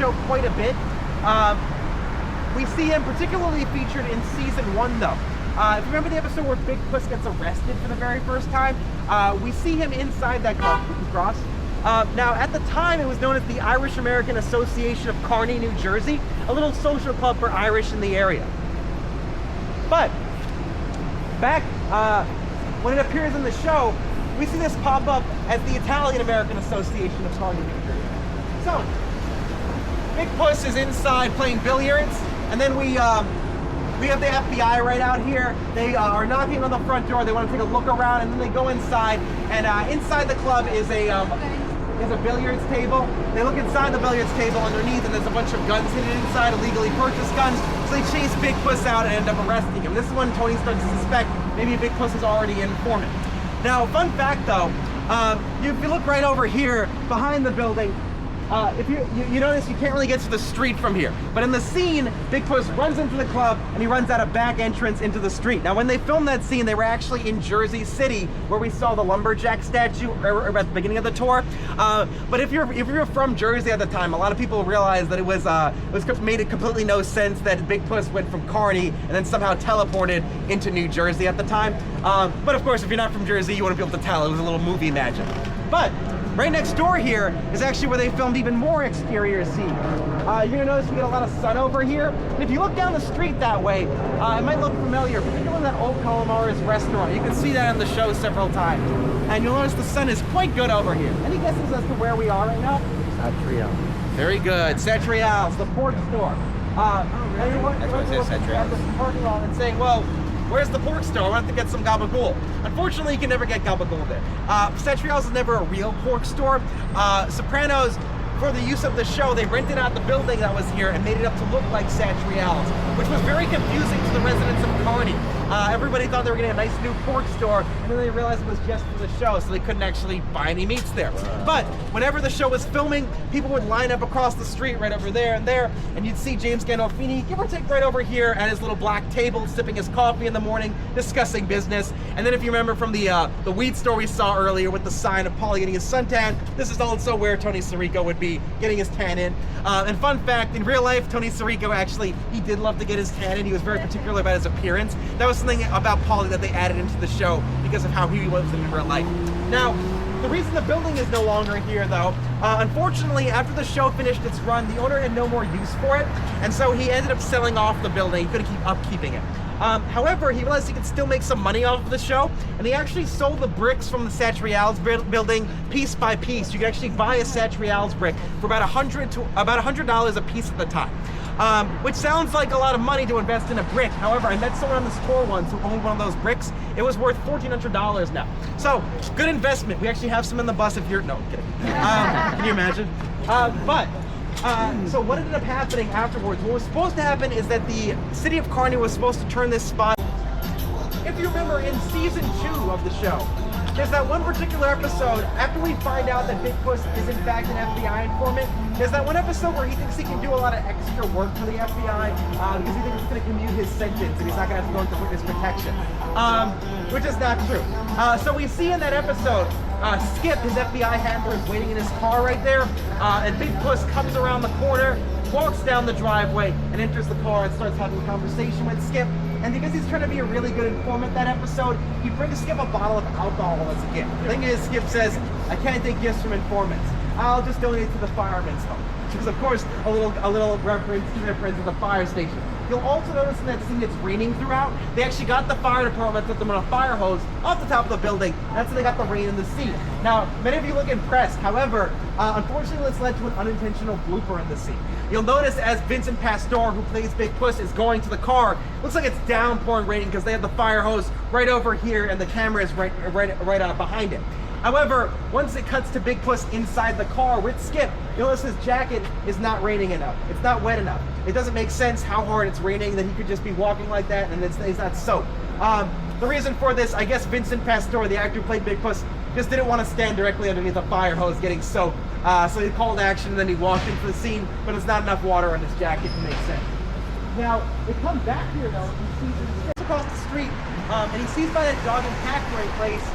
show quite a bit. We see him particularly featured in season 1 though. If you remember the episode where Big Puss gets arrested for the very first time, we see him inside that club, Cross. Now, at the time, it was known as the Irish American Association of Kearney, New Jersey, a little social club for Irish in the area. But back when it appears in the show, we see this pop up as the Italian American Association of Kearney, New Jersey. So, Big Puss is inside playing billiards, and then we have the FBI right out here. They are knocking on the front door. They want to take a look around, and then they go inside. And inside the club is a billiards table. They look inside the billiards table underneath, and there's a bunch of guns hidden inside, illegally purchased guns. So they chase Big Puss out and end up arresting him. This is when Tony starts to suspect maybe Big Puss is already an informant. Now, fun fact though, if you look right over here behind the building, if you notice you can't really get to the street from here. But in the scene, Big Puss runs into the club and he runs out a back entrance into the street. Now when they filmed that scene, they were actually in Jersey City where we saw the lumberjack statue at the beginning of the tour. But if you're from Jersey at the time, a lot of people realized that it made it completely no sense that Big Puss went from Kearney and then somehow teleported into New Jersey at the time. But of course, if you're not from Jersey, you wouldn't be able to tell. It was a little movie magic. But right next door here is actually where they filmed even more exterior scenes. You're gonna notice we get a lot of sun over here. And if you look down the street that way, it might look familiar, particularly in that old Calamares restaurant. You can see that in the show several times. And you'll notice the sun is quite good over here. Any guesses as to where we are right now? Satrial. Very good. Satrial's, the pork store. That's what it says, Satrial's. At the parking lot and saying, well, where's the pork store? I want to get some gabagool. Unfortunately, you can never get gabagool there. Satrial's is never a real pork store. Sopranos, for the use of the show, they rented out the building that was here and made it up to look like Satrial's, which was very confusing to the residents of Kearney. Everybody thought they were getting a nice new pork store, and then they realized it was just for the show, so they couldn't actually buy any meats there. But whenever the show was filming, people would line up across the street right over there, and you'd see James Gandolfini, give or take, right over here at his little black table, sipping his coffee in the morning, discussing business. And then if you remember from the weed store we saw earlier with the sign of Paulie getting his suntan, this is also where Tony Sirico would be getting his tan in. And fun fact, in real life, Tony Sirico actually, he did love to get his tan in. He was very particular about his appearance. That was something about Paulie that they added into the show because of how he was in real life. Now, the reason the building is no longer here though, unfortunately after the show finished its run, the owner had no more use for it, and so he ended up selling off the building. He couldn't keep upkeeping it. However, he realized he could still make some money off of the show, and he actually sold the bricks from the Satrial's building piece by piece. You could actually buy a Satrial's brick for about $100 a piece at the time. Which sounds like a lot of money to invest in a brick. However, I met someone on the store once who owned one of those bricks. It was worth $1,400 now. So, good investment. We actually have some in the bus if you're, no, I'm kidding. Can you imagine? So what ended up happening afterwards, what was supposed to happen is that the city of Kearney was supposed to turn this spot. If you remember in season 2 of the show, there's that one particular episode, after we find out that Big Puss is in fact an FBI informant, there's that one episode where he thinks he can do a lot of extra work for the FBI because he thinks it's going to commute his sentence and he's not going to have to go into witness protection, which is not true. So we see in that episode, Skip, his FBI handler, is waiting in his car right there, and Big Puss comes around the corner, walks down the driveway, and enters the car and starts having a conversation with Skip. And because he's trying to be a really good informant that episode, he brings Skip a bottle of alcohol as a gift. The thing is, Skip says, I can't take gifts from informants. I'll just donate to the fireman's home. Which is, of course, a little reference to the fire station. You'll also notice in that scene it's raining throughout. They actually got the fire department, put them on a fire hose off the top of the building. That's how they got the rain in the scene. Now, many of you look impressed. However, unfortunately, this led to an unintentional blooper in the scene. You'll notice as Vincent Pastore, who plays Big Puss, is going to the car, looks like it's downpouring raining because they have the fire hose right over here and the camera is right behind it. However, once it cuts to Big Puss inside the car with Skip, you'll notice his jacket is not raining enough. It's not wet enough. It doesn't make sense how hard it's raining that he could just be walking like that and it's not soaked. The reason for this, I guess Vincent Pastore, the actor who played Big Puss, just didn't want to stand directly underneath a fire hose getting soaked. So he called action and then he walked into the scene, but it's not enough water on his jacket to make sense. Now, they come back here though, and he sees across the street, and he sees by that dog and cat place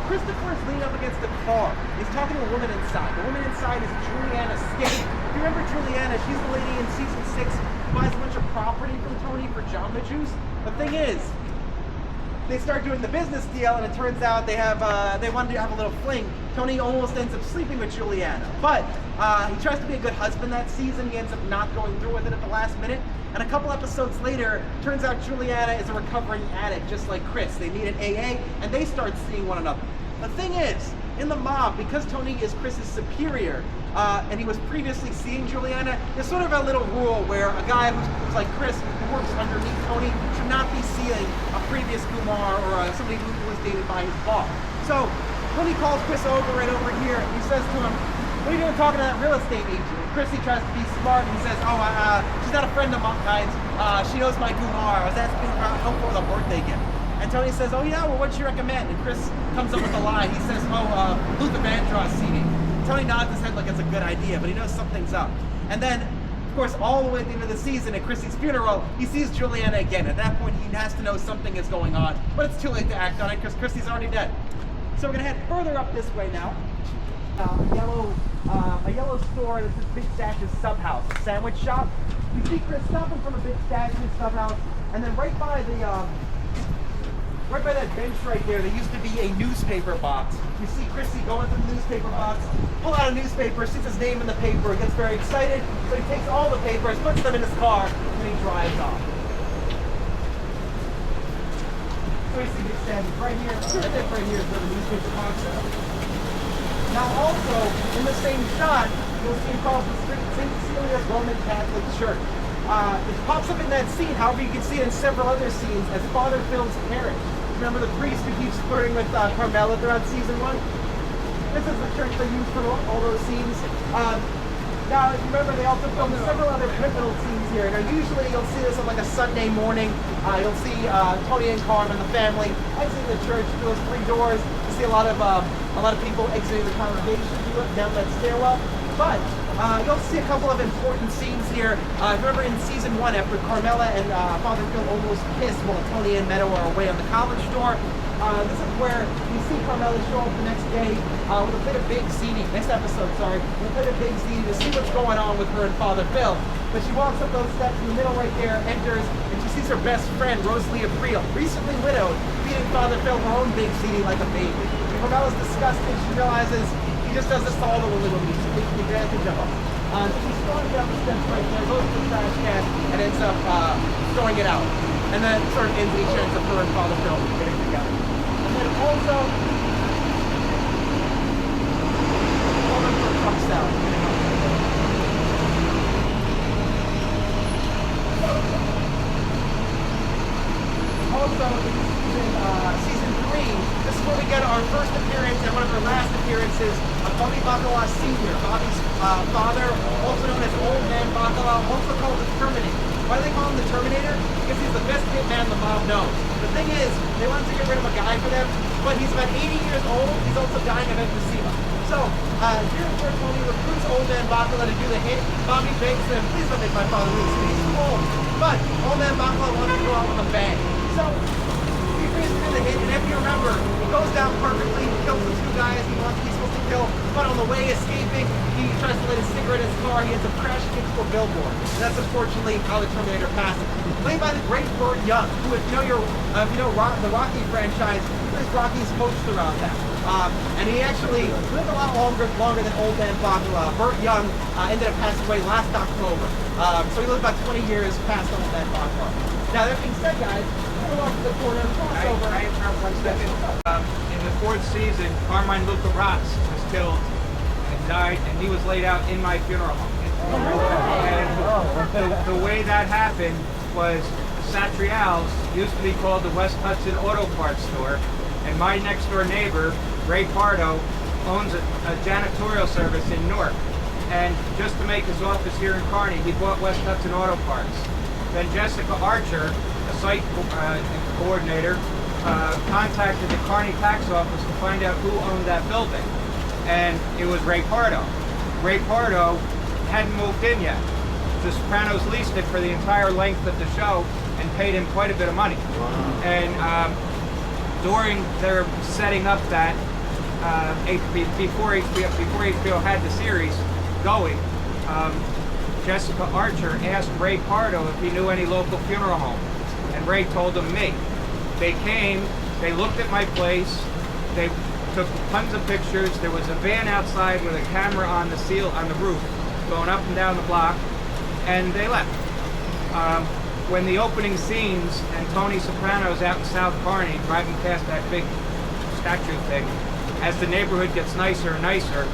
Christopher is leaning up against a car. He's talking to a woman inside. The woman inside is Juliana Skate. If you remember Juliana, she's the lady in season 6 who buys a bunch of property from Tony for Jamba Juice. The thing is, they start doing the business deal, and it turns out they wanted to have a little fling. Tony almost ends up sleeping with Juliana, but he tries to be a good husband that season. He ends up not going through with it at the last minute. And a couple episodes later, turns out Juliana is a recovering addict, just like Chris. They meet at AA, and they start seeing one another. The thing is, in the mob, because Tony is Chris's superior, and he was previously seeing Juliana, there's sort of a little rule where a guy who's like Chris, who works underneath Tony, should not be seeing a previous Kumar or somebody who was dated by his boss. So Tony calls Chris over right over here, and he says to him, "What are you doing talking to that real estate agent?" And Chrissy tries to be smart, and he says, "Oh, she's not a friend of mine. She knows my Kumar. I was asking her help for the birthday gift." And Tony says, "Oh yeah, well, what'd she recommend?" And Chris comes up with a lie. He says, "Oh, Luther Vandross CD." Tony nods his head like it's a good idea, but he knows something's up. And then, of course, all the way at the end of the season at Chrissy's funeral, he sees Juliana again. At that point, he has to know something is going on, but it's too late to act on it because Chrissy's already dead. So we're gonna head further up this way now. A yellow store that's this Big Stash's sub house, a sandwich shop. You see Chris stopping from a Big Stash's sub house, and then right by that bench right there, there used to be a newspaper box. You see Chrissy go into the newspaper box, pull out a newspaper, sees his name in the paper, gets very excited, so he takes all the papers, puts them in his car, and then he drives off. So you see Big Stash right here, and then right here is where the newspaper box is. Now also, in the same shot, you'll see across the street St. Cecilia's Roman Catholic Church. It pops up in that scene, however you can see it in several other scenes, as Father Phil's parents. Remember the priest who keeps flirting with Carmela throughout season 1? This is the church they use for all those scenes. Now, if you remember, they also filmed several other pivotal scenes here. Now, usually you'll see this on like a Sunday morning. You'll see Tony and Carmen, the family, exiting the church through those 3 doors. You see a lot of people exiting the congregation down that stairwell. But you'll see a couple of important scenes here. Remember in season 1, after Carmela and Father Phil almost kiss while Tony and Meadow are away on the college tour, this is where you see Carmela show up the next day with a bit of big seeding. Next episode, sorry, with a bit of big seeding to see what's going on with her and Father Phil. But she walks up those steps in the middle right there, enters, and she sees her best friend, Rosalie April, recently widowed, feeding Father Phil her own big seeding like a baby. Carmela's disgusted. She realizes he just does this to all the women he's taking advantage of them. So she's throwing down the steps right there, goes to the trash can, and ends up throwing it out. And then sort of ends each ends of her and Father Phil getting together. And then also, trucks out. Also, in season 3, this is where we get our first appearance and one of our last appearances of Bobby Bacala Sr., Bobby's father, also known as Old Man Bacala, also called the Terminator. Why do they call him the Terminator? Because he's the best hitman the mob knows. The thing is, they wanted to get rid of a guy for them, but he's about 80 years old. He's also dying of emphysema. So, here's where Tony recruits Old Man Bacala to do the hit. Bobby begs him, "Please don't make my father lose. He's too old." But Old Man Bacala wants to go out with a bang. So, he agrees to do the hit, and if you remember, he goes down perfectly, he kills the 2 guys he's supposed to kill, but on the way escaping, he tries to light a cigarette in his car, he ends up crashing into a billboard. And that's unfortunately how the Terminator passes. Played by the great Burt Young, who if you know the Rocky franchise, he plays Rocky's coach throughout that. And he actually lived a lot longer than Old Man Bacala. Burt Young ended up passing away last October. So he lived about 20 years past Old Man Bacala. Now that being said, guys, we'll go off to the corner, crossover. I interrupt 1 second. In the 4th season, Carmine Luca Ratz was killed and died, and he was laid out in my funeral home. And the way that happened was Satrial's used to be called the West Hudson Auto Parts Store, and my next door neighbor, Ray Pardo, owns a janitorial service in Newark. And just to make his office here in Kearney, he bought West Hudson Auto Parts. Then Jessica Archer, a site coordinator, contacted the Kearney tax office to find out who owned that building. And it was Ray Pardo. Ray Pardo hadn't moved in yet. The Sopranos leased it for the entire length of the show and paid him quite a bit of money. Wow. And during their setting up that before HBO had the series going, Jessica Archer asked Ray Pardo if he knew any local funeral homes, and Ray told him me. They came, they looked at my place, they took tons of pictures. There was a van outside with a camera on the roof, going up and down the block, and they left. When the opening scenes and Tony Soprano's out in South Kearny driving past that big statue thing, as the neighborhood gets nicer and nicer,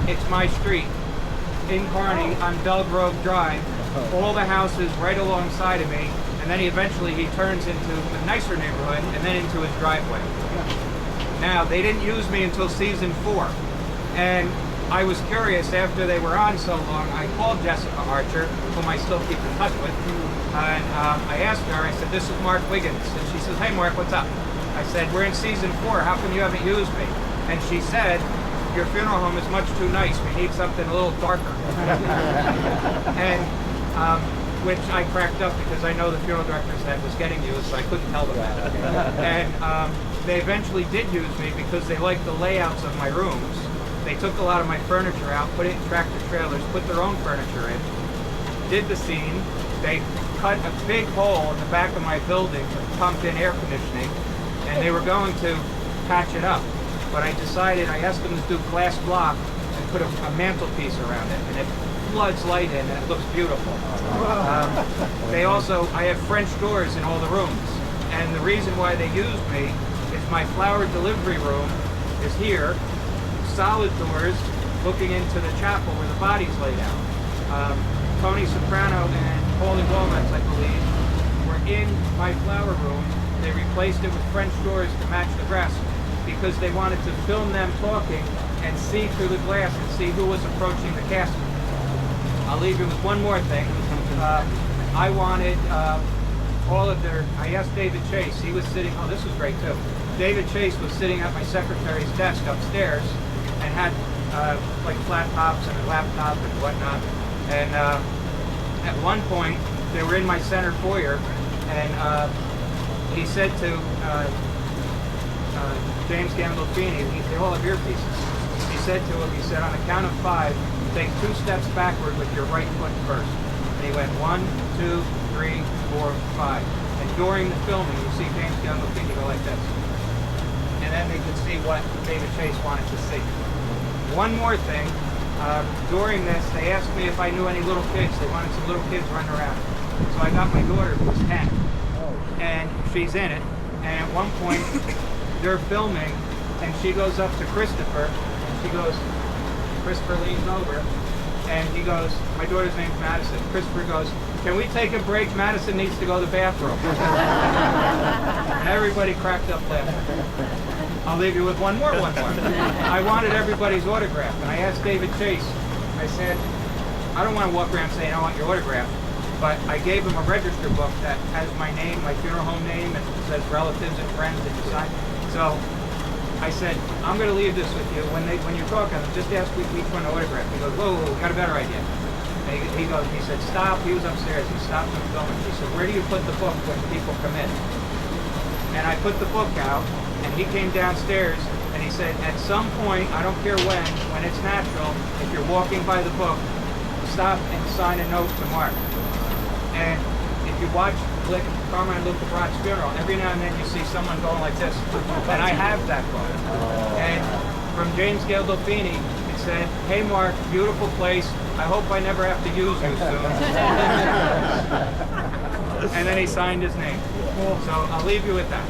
it's my street. In Kearny on Bell Grove Drive, all the houses right alongside of me, and then eventually he turns into a nicer neighborhood and then into his driveway. Now, they didn't use me until season 4, and I was curious after they were on so long. I called Jessica Archer, whom I still keep in touch with, and I asked her, I said, this is Mark Wiggins, and she says, hey Mark, what's up? I said, we're in season 4, how come you haven't used me? And she said, your funeral home is much too nice. We need something a little darker. And which I cracked up because I know the funeral directors that was getting used, so I couldn't tell them that. And they eventually did use me because they liked the layouts of my rooms. They took a lot of my furniture out, put it in tractor trailers, put their own furniture in, did the scene. They cut a big hole in the back of my building to pump in air conditioning, and they were going to patch it up. But I decided, I asked them to do glass block and put a mantelpiece around it, and it floods light in and it looks beautiful. I have French doors in all the rooms, and the reason why they used me is my flower delivery room is here, solid doors looking into the chapel where the body's laid out. Tony Soprano and Paulie Walnuts, I believe, were in my flower room. They replaced it with French doors to match the rest, because they wanted to film them talking and see through the glass and see who was approaching the casket. I'll leave you with one more thing. I wanted I asked David Chase, he was sitting, oh this was great too. David Chase was sitting at my secretary's desk upstairs and had like flat tops and a laptop and whatnot. And at one point, they were in my center foyer, and he said to James Gandolfini, they all have earpieces. He said to him, he said, on a count of 5, take 2 steps backward with your right foot first. And he went 1, 2, 3, 4, 5. And during the filming, you see James Gandolfini go like this. And then they could see what David Chase wanted to see. One more thing, during this, they asked me if I knew any little kids. They wanted some little kids running around. So I got my daughter, who was 10, and she's in it. And at one point, they're filming, and she goes up to Christopher, and she goes, Christopher leans over, and he goes, my daughter's name's Madison. Christopher goes, can we take a break? Madison needs to go to the bathroom. And everybody cracked up laughing. I'll leave you with one more. I wanted everybody's autograph, and I asked David Chase, I said, I don't want to walk around saying I want your autograph, but I gave him a register book that has my name, my funeral home name, and it says relatives and friends that you sign. So I said, I'm going to leave this with you. When you're talking, just ask each one to autograph. He goes, whoa, we got a better idea. And he said, stop. He was upstairs. He stopped and filming. He said, where do you put the book when people come in? And I put the book out, and he came downstairs, and he said, at some point, I don't care when it's natural, if you're walking by the book, stop and sign a note to Mark. And if you watch Carmine Luca Brat's funeral, every now and then you see someone going like this. And I have that book. And from James Gandolfini, it said, hey Mark, beautiful place. I hope I never have to use you soon. And then he signed his name. So I'll leave you with that.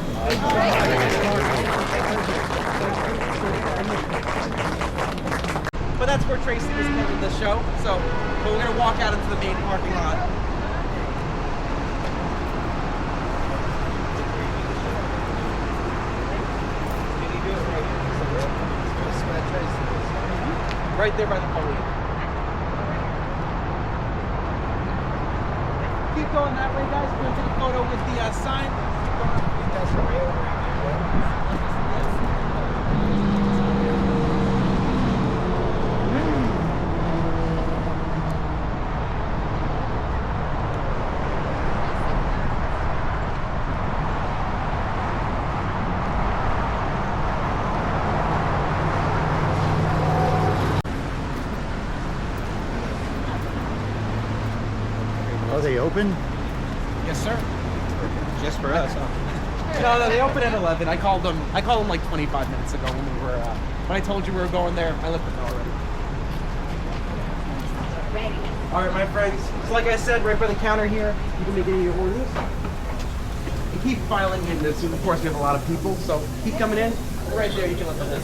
But that's where Tracy was filming the show. So we're going to walk out into the main parking lot. Right there by the podium. Keep going that way, guys. We're going to take a photo with the sign. open? Yes, sir. Just for us, huh? No, they open at 11. I called them like 25 minutes ago when I told you we were going there. I let them know already. All right, my friends. So like I said, right by the counter here, you can make any of your orders. And keep filing in this. Of course, we have a lot of people, so keep coming in. Right there, you can let them in.